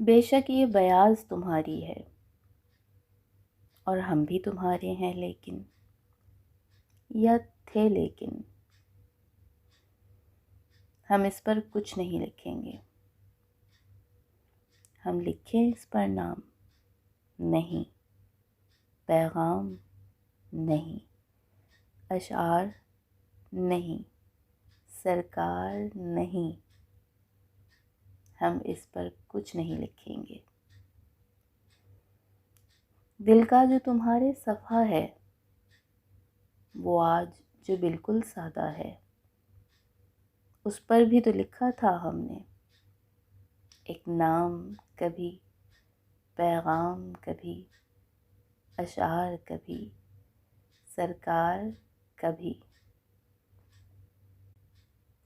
بے شک یہ بیاض تمہاری ہے اور ہم بھی تمہارے ہیں، لیکن یا تھے، لیکن ہم اس پر کچھ نہیں لکھیں گے۔ ہم لکھیں اس پر نام نہیں، پیغام نہیں، اشعار نہیں، سرکار نہیں، ہم اس پر کچھ نہیں لکھیں گے۔ دل کا جو تمہارے صفحہ ہے وہ آج جو بالکل سادہ ہے، اس پر بھی تو لکھا تھا ہم نے ایک نام کبھی، پیغام کبھی، اشعار کبھی، سرکار کبھی۔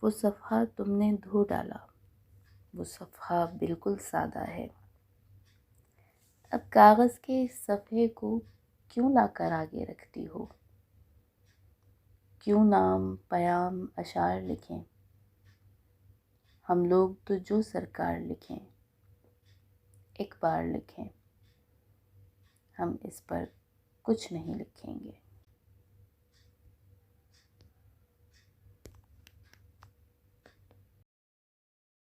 وہ صفحہ تم نے دھو ڈالا، وہ صفحہ بالکل سادہ ہے۔ اب کاغذ کے اس صفحے کو کیوں لا کر آگے رکھتی ہو؟ کیوں نام، پیام، اشعار لکھیں؟ ہم لوگ تو جو سرکار لکھیں، ایک بار لکھیں، ہم اس پر کچھ نہیں لکھیں گے۔